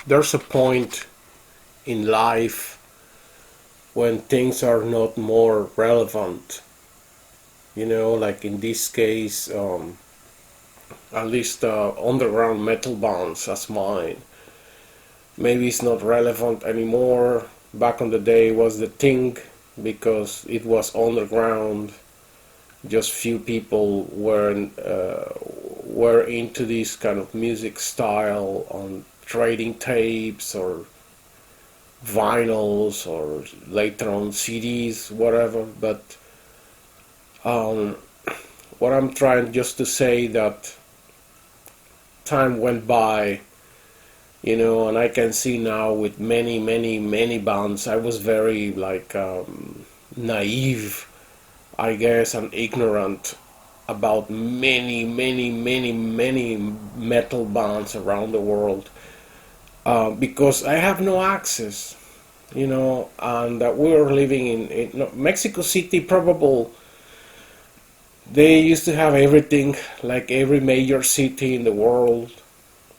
there's a point in life when things are not more relevant. Like in this case, at least underground metal bands as mine. Maybe it's not relevant anymore. Back in the day was the thing because it was underground. Just few people were into this kind of music style on trading tapes or vinyls or later on CDs, whatever. But um, what I'm trying just to say that time went by, and I can see now with many, many, many bands, I was very like naive, I guess, and ignorant about many, many, many, many metal bands around the world because I have no access, and that we were living in no, Mexico City, probably they used to have everything like every major city in the world,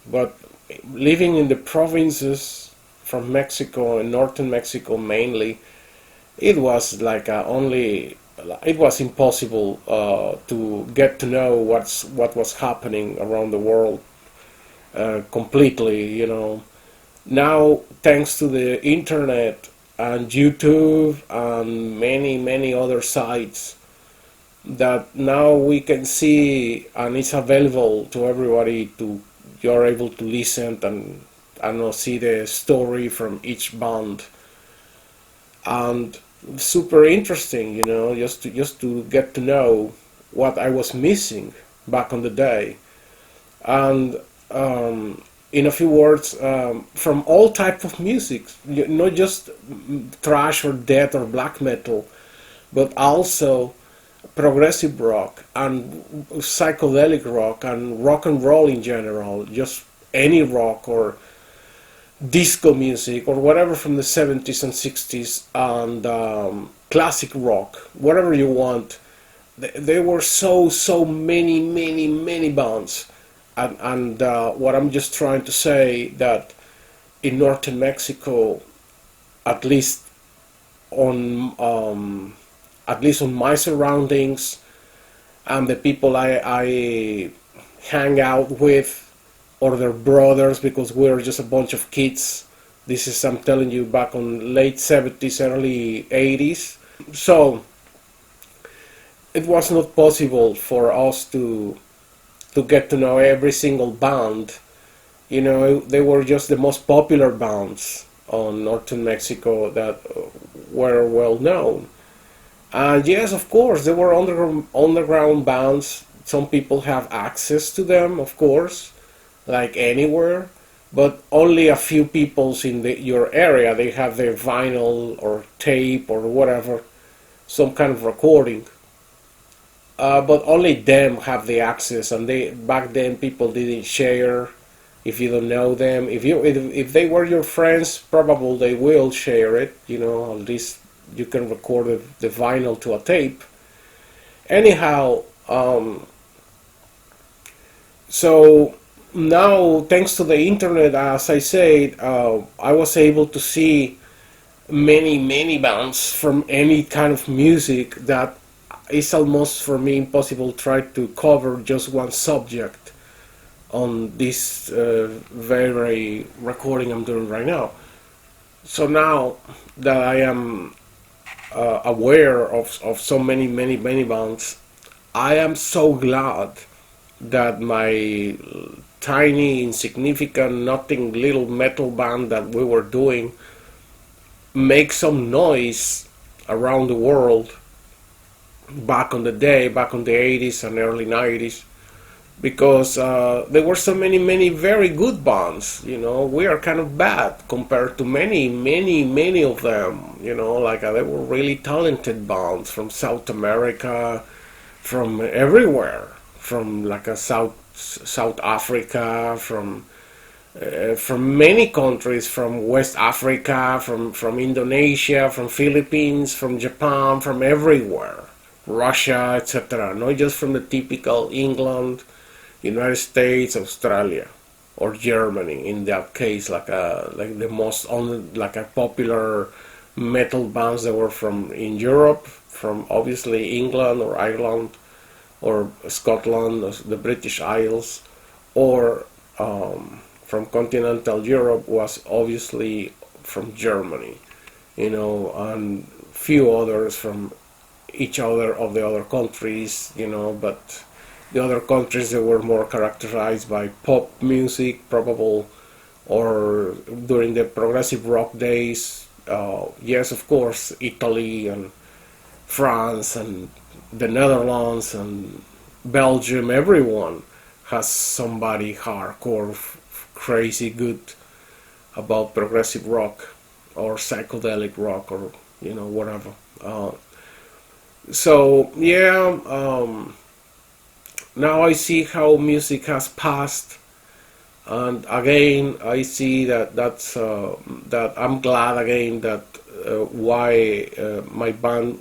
but living in the provinces from Mexico and northern Mexico mainly, it was like only it was impossible to get to know what was happening around the world completely. Now, thanks to the internet and YouTube and many many other sites, that now we can see and it's available to everybody to you're able to listen and I don't know see the story from each band and super interesting, just to get to know what I was missing back on the day. And in a few words, from all type of music, not just thrash or death or black metal, but also progressive rock and psychedelic rock and rock and roll in general, just any rock or disco music or whatever from the 70s and 60s and classic rock, whatever you want. There were so many many many bands, and what I'm just trying to say that in northern Mexico, at least on my surroundings and the people I hang out with or their brothers, because we're just a bunch of kids. This is, I'm telling you, back on late 70s, early 80s. So it was not possible for us to get to know every single band. They were just the most popular bands on northern Mexico that were well known. And yes, of course, there were underground bands. Some people have access to them, of course, like anywhere, but only a few peoples in your area, they have their vinyl or tape or whatever, some kind of recording. But only them have the access, and back then people didn't share. If you don't know them, if they were your friends, probably they will share it. At least you can record the vinyl to a tape. Anyhow, so now, thanks to the internet, as I said, I was able to see many many bands from any kind of music that is almost for me impossible to try to cover just one subject on this very recording I'm doing right now. So now that I am aware of so many many many bands, I am so glad that my tiny, insignificant, nothing little metal band that we were doing make some noise around the world back on the day, back on the 80s and early 90s, because there were so many, many very good bands. We are kind of bad compared to many, many, many of them. Like they were really talented bands from South America, from everywhere, from like a South Africa, from many countries, from West Africa, from Indonesia, from Philippines, from Japan, from everywhere, Russia, etc. Not just from the typical England, United States, Australia. or Germany in that case, like the most only like a popular metal bands that were from in Europe, from obviously England or Ireland or Scotland, or the British Isles, or from continental Europe was obviously from Germany, and few others from each other of the other countries, but the other countries that were more characterized by pop music, probable, or during the progressive rock days, yes, of course, Italy and France and the Netherlands and Belgium, everyone has somebody hardcore, crazy good about progressive rock or psychedelic rock or whatever. So yeah, now I see how music has passed, and again I see that I'm glad again that why my band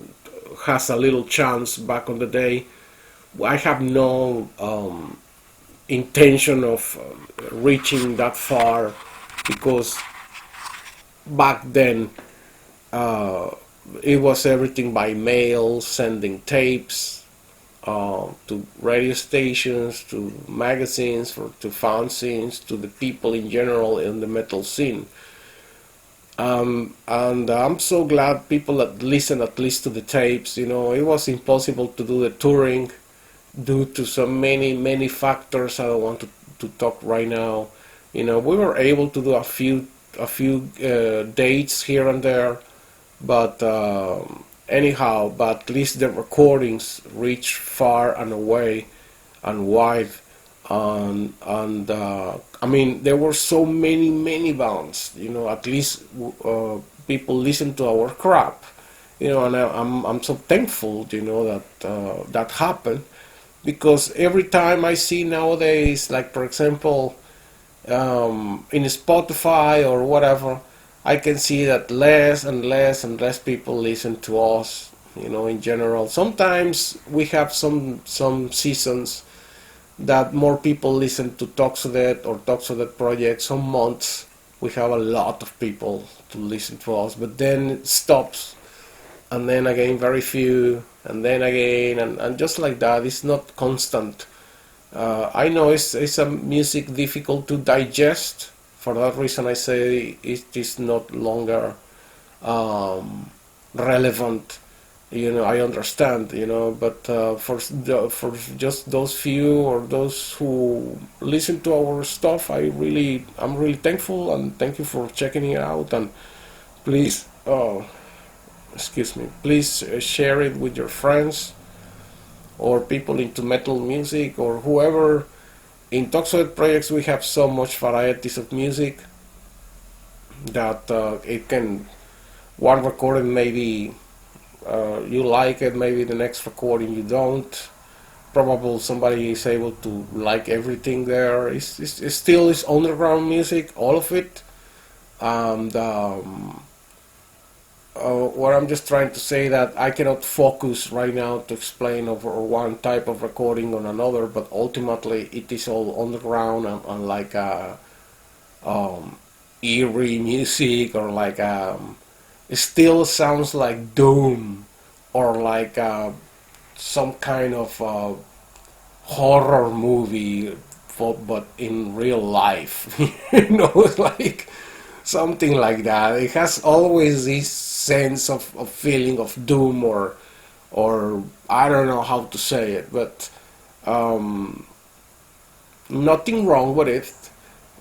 has a little chance back on the day. I have no intention of reaching that far because back then uh, it was everything by mail, sending tapes to radio stations, to magazines, to fanzines, to the people in general in the metal scene. And I'm so glad people that listen at least to the tapes. It was impossible to do the touring due to so many factors. I don't want to talk right now. We were able to do a few dates here and there, but anyhow, but at least the recordings reach far and away and wide, and I mean there were so many bands. At least people listen to our crap. And I'm so thankful. That happened because every time I see nowadays, like for example, in Spotify or whatever, I can see that less and less and less people listen to us. In general, sometimes we have some seasons that more people listen to Toxodeth or Toxodeth project. Some months we have a lot of people to listen to us, but then it stops, and then again very few, and then again, and just like that. It's not constant. I know it's a music difficult to digest. For that reason, I say it is not longer relevant. I understand. But for just those few or those who listen to our stuff, I'm really thankful, and thank you for checking it out. And please, excuse me, please share it with your friends or people into metal music or whoever. In Toxoid projects we have so much varieties of music that it can, one recording maybe you like it, maybe the next recording you don't. Probably somebody is able to like everything there. It's still is underground music, all of it. And what I'm just trying to say that I cannot focus right now to explain over one type of recording on another, but ultimately it is all underground and like eerie music, or like it still sounds like doom, or like some kind of horror movie, but in real life. It's like something like that. It has always this sense of feeling of doom, or I don't know how to say it, but nothing wrong with it.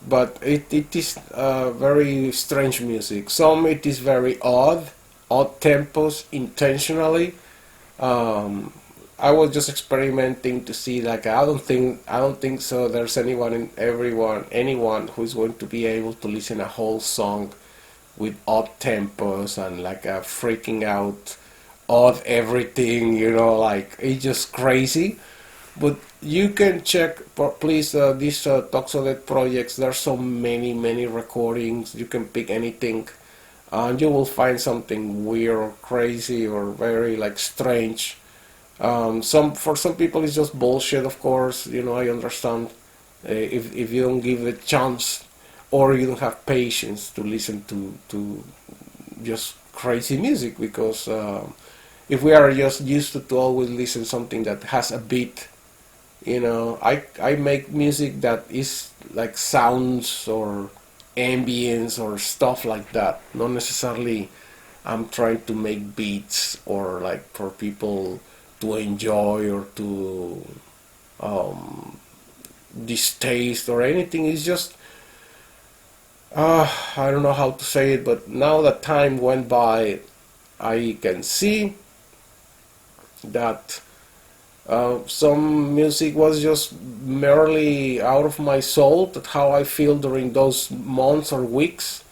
But it is very strange music. Some it is very odd tempos intentionally. Um, I was just experimenting to see, like, I don't think so. There's anyone who's going to be able to listen a whole song with odd tempos and like a freaking out, odd everything. Like it's just crazy. But you can check, please, these Toxodet projects. There's so many recordings. You can pick anything, and you will find something weird or crazy or very like strange. For some people it's just bullshit, of course. I understand. if you don't give it a chance, or you don't have patience to listen to just crazy music, because if we are just used to always listen something that has a beat, I make music that is like sounds or ambience or stuff like that, not necessarily I'm trying to make beats or like for people to enjoy or to um, distaste or anything. It's just I don't know how to say it, but now that time went by, I can see that some music was just merely out of my soul, that how I feel during those months or weeks.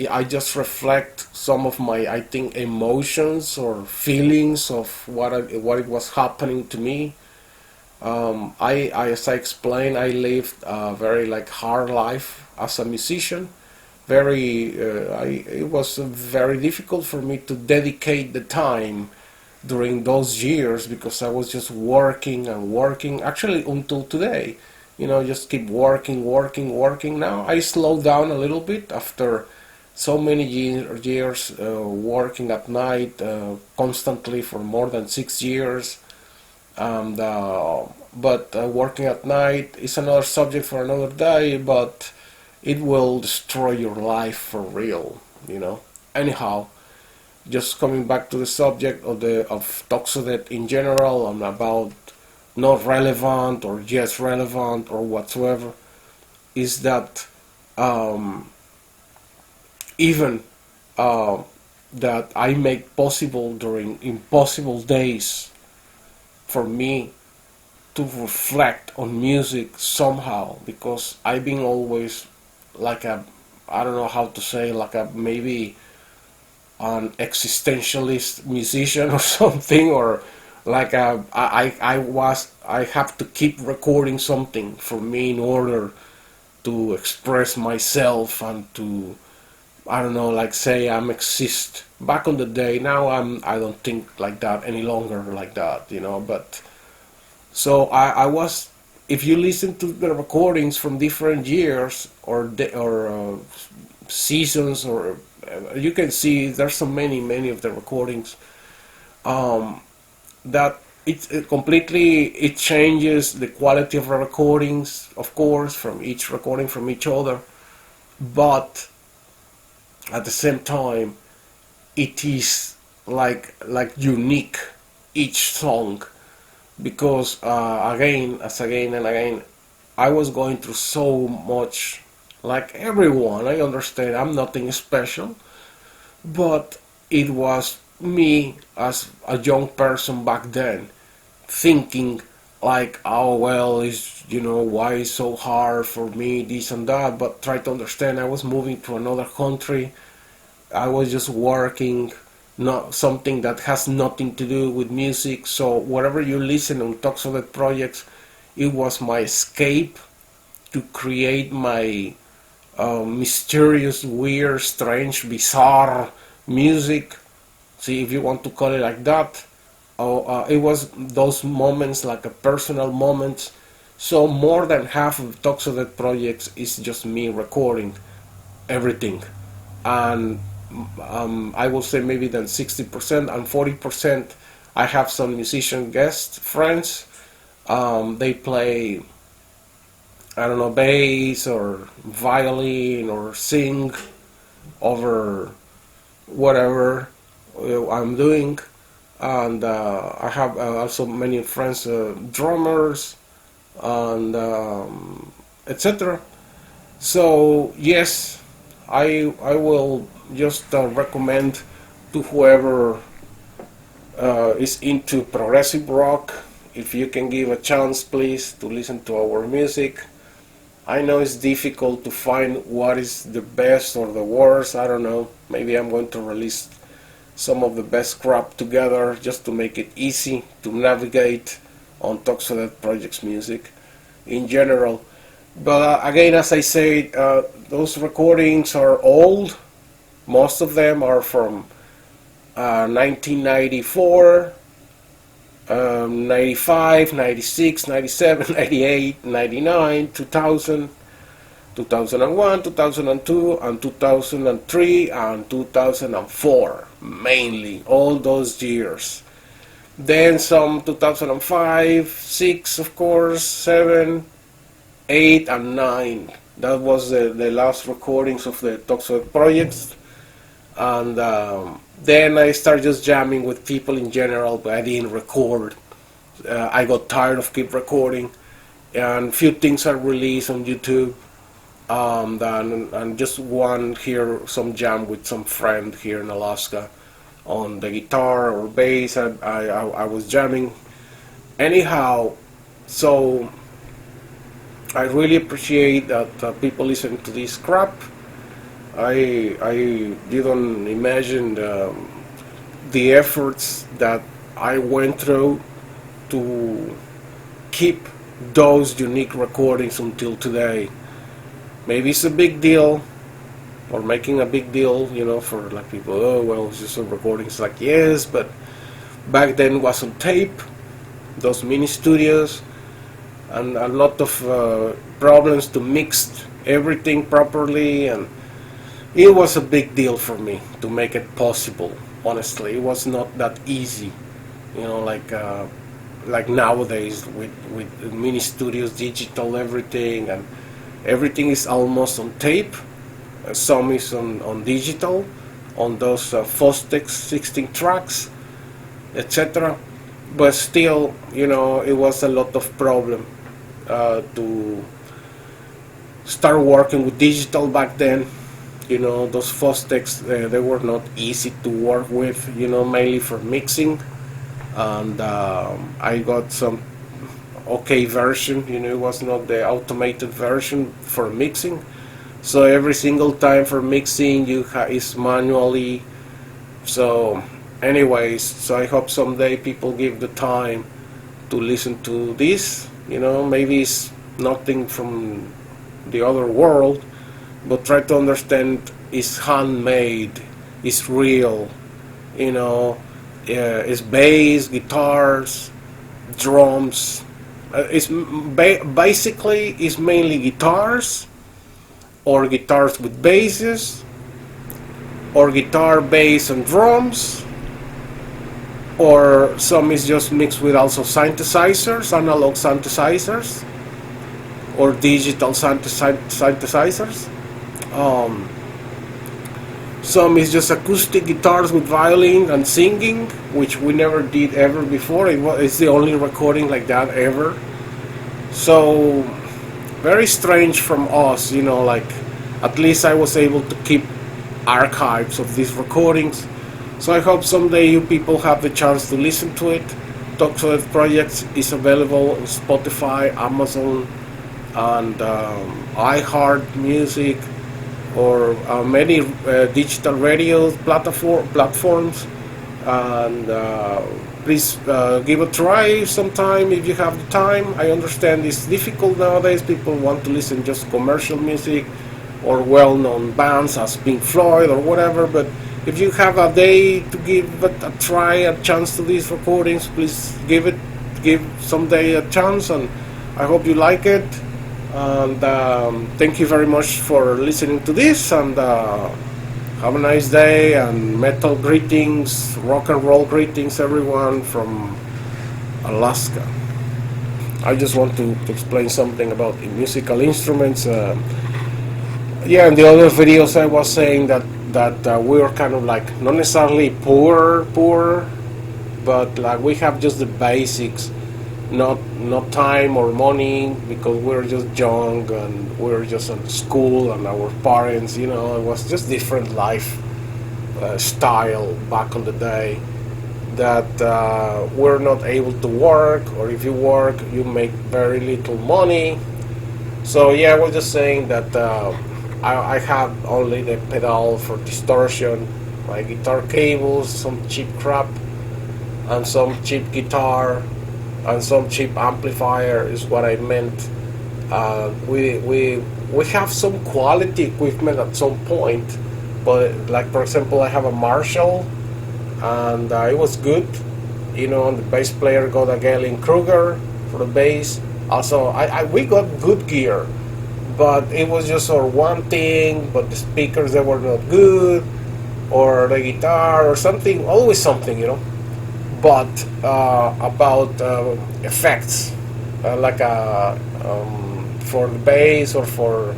I just reflect some of my, I think, emotions or feelings of what it was happening to me. As I explained, I lived a very like hard life as a musician. It was very difficult for me to dedicate the time during those years, because I was just working and working, actually until today. Just keep working, working, working. Now I slowed down a little bit after so many years working at night constantly for more than 6 years. And but working at night is another subject for another day, but it will destroy your life for real. Anyhow, just coming back to the subject of Toxodeth in general, and about not relevant or yes relevant or whatsoever, is that um, even that I make possible during impossible days for me to reflect on music somehow, because I've been always like a, I don't know how to say, like a maybe an existentialist musician or something, or like I have to keep recording something for me in order to express myself and to, I don't know, like say I'm exist. Back on the day, now I don't think like that any longer, like that. But so I was. If you listen to the recordings from different years or seasons, or you can see there's so many of the recordings um, that it completely it changes the quality of the recordings, of course, from each recording from each other, but at the same time it is like unique each song, because again and again, I was going through so much, like everyone. I understand I'm nothing special, but it was me as a young person back then, thinking like, oh well, is why is so hard for me, this and that. But try to understand, I was moving to another country. I was just working, not something that has nothing to do with music. So whatever you listen on Toxodeth projects, it was my escape to create my mysterious, weird, strange, bizarre music. See, if you want to call it like that. It was those moments, like a personal moments. So more than half of Toxodeth projects is just me recording everything, and I will say maybe then 60% and 40%. I have some musician guest friends. They play, I don't know, bass or violin or sing over whatever I'm doing, and I have also many friends, drummers and etc. So yes, I will just recommend to whoever is into progressive rock, if you can give a chance, please, to listen to our music. I know it's difficult to find what is the best or the worst. I don't know. Maybe I'm going to release some of the best crap together just to make it easy to navigate on Toxodeth Project's music in general. But again, as I said, those recordings are old. Most of them are from 1994, 95, 96, 97, 98, 99, 2000, 2001, 2002, and 2003, and 2004, mainly, all those years. Then some 2005, 6, of course, 7, 8, and 9. That was the last recordings of the Toxodeth projects. And then I started just jamming with people in general, but I didn't record. I got tired of keep recording, and few things are released on YouTube. And just one here, some jam with some friend here in Alaska on the guitar or bass. I was jamming. Anyhow, so I really appreciate that people listen to this crap. I didn't imagine the efforts that I went through to keep those unique recordings until today. Maybe it's a big deal, or making a big deal, for like people. Oh well, it's just some recordings. Like yes, but back then it was on tape, those mini studios, and a lot of problems to mix everything properly, and it was a big deal for me to make it possible. Honestly, it was not that easy, like nowadays with mini studios, digital everything, and everything is almost on tape. Some is on digital, on those Fostex 16 tracks, etc. But still, it was a lot of problem to start working with digital back then. Those Fostex, they were not easy to work with, mainly for mixing. And I got some okay version, it was not the automated version for mixing. So every single time for mixing, is manually. So, anyways, so I hope someday people give the time to listen to this. Maybe it's nothing from the other world, but try to understand it's handmade, it's real, it's bass, guitars, drums. Basically it's mainly guitars, or guitars with basses, or guitar, bass, and drums, or some is just mixed with also synthesizers, analog synthesizers, or digital synthesizers. Some is just acoustic guitars with violin and singing, which we never did ever before. It's the only recording like that ever. So very strange from us, like at least I was able to keep archives of these recordings. So I hope someday you people have the chance to listen to it. Toxodeth Projects is available on Spotify, Amazon, and iHeart Music, or many digital radio platforms. And please give a try sometime if you have the time. I understand it's difficult nowadays. People want to listen just commercial music or well-known bands as Pink Floyd or whatever, but if you have a day to give it a try, a chance to these recordings, please give someday a chance, and I hope you like it. And thank you very much for listening to this, and have a nice day, and metal greetings, rock and roll greetings, everyone from Alaska. I just want to explain something about the musical instruments. In the other videos I was saying that we're kind of like not necessarily poor, but like we have just the basics, not time or money, because we're just young and we're just in school, and our parents, it was just different life style back in the day, that we're not able to work, or if you work you make very little money. So yeah, we're just saying that I have only the pedal for distortion, my guitar cables, some cheap crap, and some cheap guitar, and some cheap amplifier is what I meant. We have some quality equipment at some point, but like for example I have a Marshall, and it was good, And the bass player got a Galen Kruger for the bass. Also, we got good gear, but it was just sort of one thing. But the speakers, they were not good, or the guitar, or something. Always something. But about effects, like for the bass or for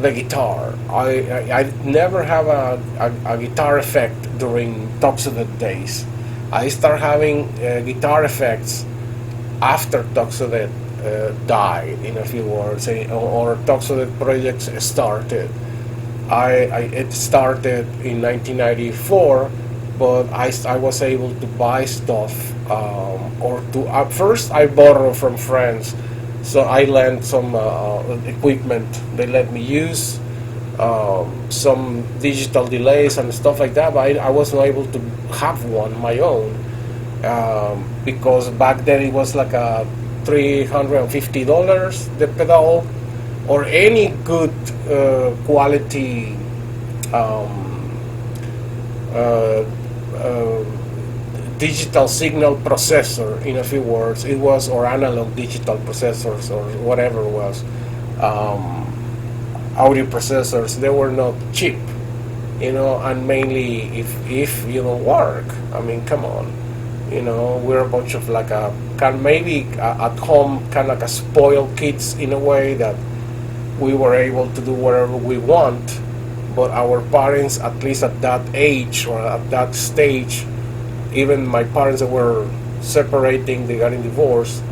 the guitar. I never have a guitar effect during Toxodeth days. I start having guitar effects after Toxodeth died, in a few words, or Toxodeth projects started. It started in 1994, but I was able to buy stuff, or to at first I borrowed from friends, so I lent some equipment they let me use, some digital delays and stuff like that, but I was not able to have one my own, because back then it was like a $350 the pedal, or any good quality uh, uh, digital signal processor, in a few words. It was, or analog digital processors, or whatever it was, audio processors. They were not cheap, and mainly if you don't work. I mean, come on, we're a bunch of like a maybe at home kind of like a spoiled kids, in a way that we were able to do whatever we want, but our parents, at least at that age or at that stage, even my parents that were separating, they got divorced,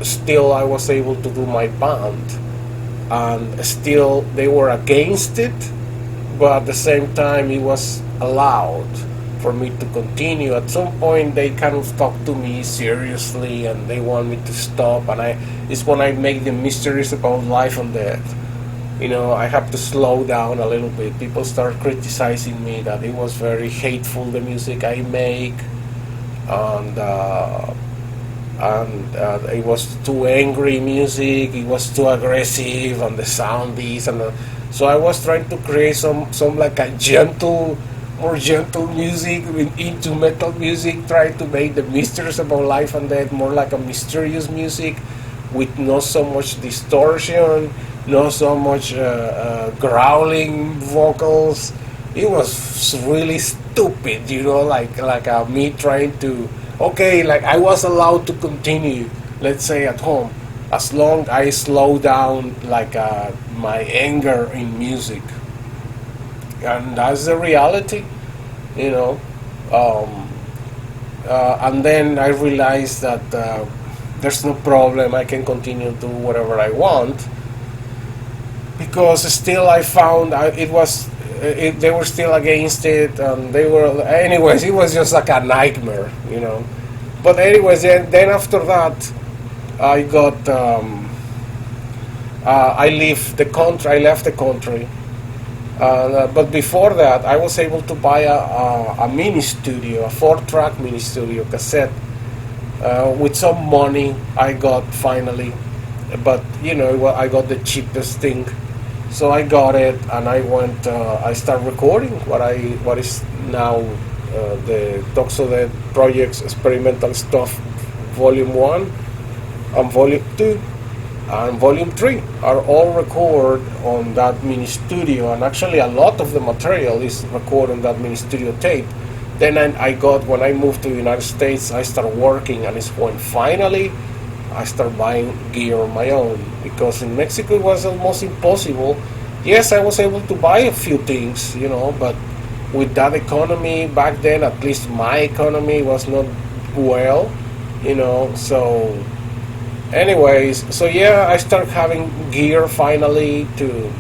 still I was able to do my band, and still they were against it, but at the same time it was allowed for me to continue. At some point they kind of talked to me seriously and they want me to stop, and it's when I make the mysteries about life and death. I have to slow down a little bit. People start criticizing me that it was very hateful, the music I make, and it was too angry music, it was too aggressive, and the sound is, so I was trying to create some like a more gentle music, into metal music, trying to make the mysteries about life and death more like a mysterious music, with not so much distortion, not so much growling vocals. It was really stupid, like me trying to, okay, like I was allowed to continue, let's say at home, as long I slow down like my anger in music, and that's the reality, you know. And then I realized that there's no problem. I can continue to do whatever I want, because still I found they were still against it, and they were, anyways, it was just like a nightmare, you know. But anyways, then after that, I got I left the country. But before that, I was able to buy a mini studio, a 4-track mini studio cassette, with some money I got finally. But I got the cheapest thing, so I got it, and I went. I started recording what is now the Toxodeth Project's experimental stuff, Volume 1 and Volume 2. And Volume 3 are all recorded on that mini studio, and actually a lot of the material is recorded on that mini studio tape. Then when I moved to the United States, I started working, and it's when finally I started buying gear on my own, because in Mexico it was almost impossible. Yes, I was able to buy a few things, but with that economy back then, at least my economy was not well, so anyways, so yeah, I started having gear finally to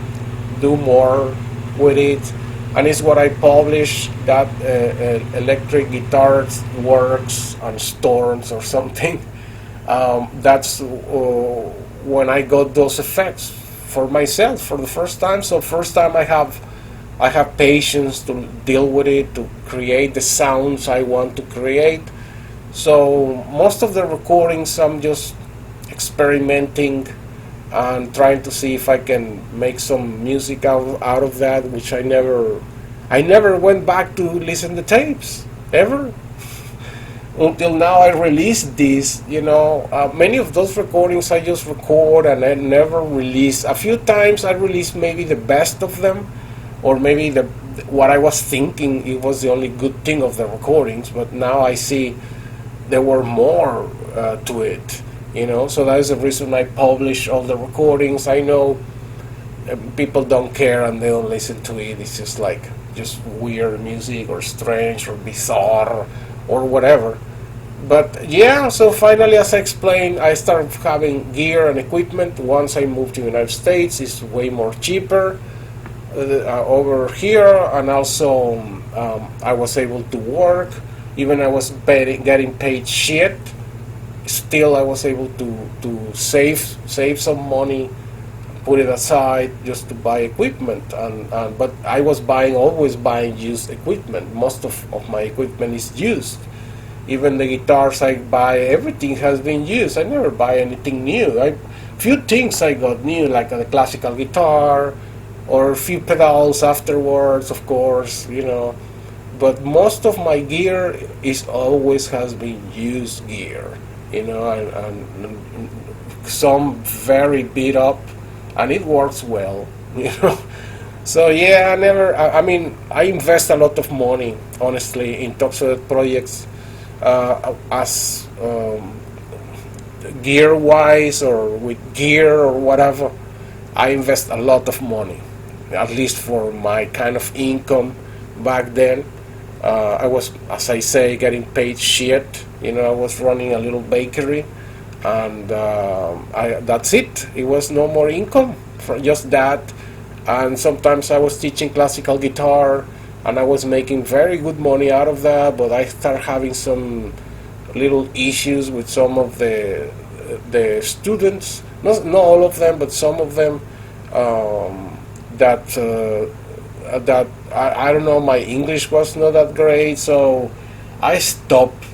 do more with it, and it's what I published, that Electric Guitars Works and Storms or something. That's when I got those effects for myself for the first time. So first time I have patience to deal with it, to create the sounds I want to create. So most of the recordings I'm just experimenting and trying to see if I can make some music out of that, which I never went back to listen to tapes ever. until now I released this. Many of those recordings I just record and I never release. A few times I released maybe the best of them, or maybe the what I was thinking it was the only good thing of the recordings. But now I see there were more to it. So that is the reason I publish all the recordings. I know people don't care and they don't listen to it. It's just weird music or strange or bizarre or whatever. But yeah, so finally, as I explained, I started having gear and equipment. Once I moved to the United States, it's way more cheaper over here, and also I was able to work. Even I was getting paid shit. Still, I was able to save some money, put it aside just to buy equipment, but I was always buying used equipment. Most of my equipment is used. Even the guitars I buy, everything has been used. I never buy anything new. Few things I got new, like a classical guitar, or a few pedals afterwards, of course, But most of my gear is always has been used gear, and some very beat up, and it works well, So yeah, I mean, I invest a lot of money, honestly, in Toxodeth projects, as gear wise or with gear or whatever. I invest a lot of money, at least for my kind of income back then. I was, as I say, getting paid shit. I was running a little bakery, and that's it. It was no more income for just that. And sometimes I was teaching classical guitar, and I was making very good money out of that. But I started having some little issues with some of the students. Not all of them, but some of them. That I don't know. My English was not that great, so I stopped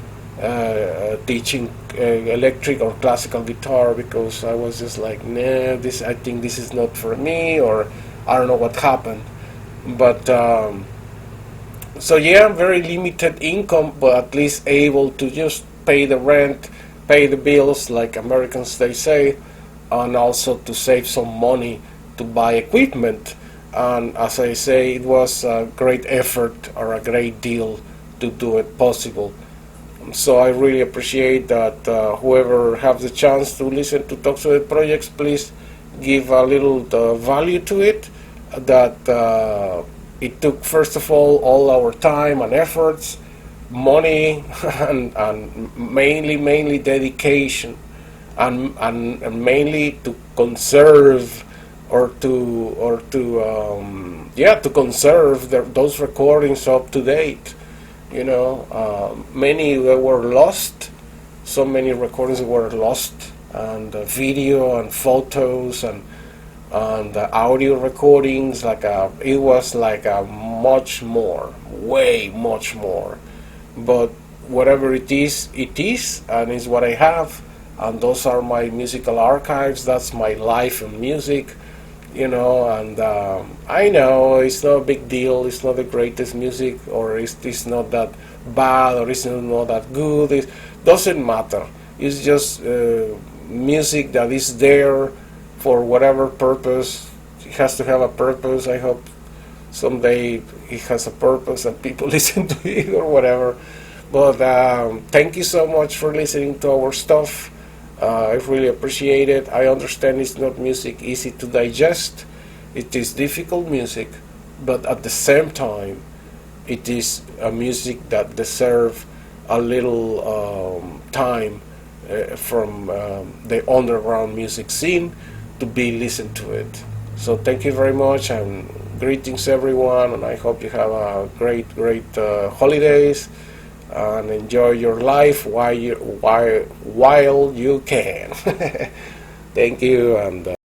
teaching electric or classical guitar, because I was just like, nah, I think this is not for me, or I don't know what happened. But so yeah, very limited income, but at least able to just pay the rent, pay the bills, like Americans they say, and also to save some money to buy equipment. And as I say, it was a great effort or a great deal to do it possible. So I really appreciate that whoever has the chance to listen to Toxodeth projects, please give a little value to it. That it took, first of all our time and efforts, money, and mainly dedication, and mainly to conserve to conserve those recordings up to date. Many were lost. So many recordings were lost, and video and photos and the audio recordings. It was much more, way much more. But whatever it is, and it's what I have. And those are my musical archives. That's my life in music. And I know it's not a big deal. It's not the greatest music, or it's not that bad, or it's not that good. It doesn't matter. It's just music that is there for whatever purpose. It has to have a purpose. I hope someday it has a purpose and people listen to it or whatever. But thank you so much for listening to our stuff. I really appreciate it. I understand it's not music easy to digest. It is difficult music, but at the same time, it is a music that deserves a little time from the underground music scene to be listened to it. So thank you very much, and greetings everyone, and I hope you have a great holidays, and enjoy your life while you can. Thank you, and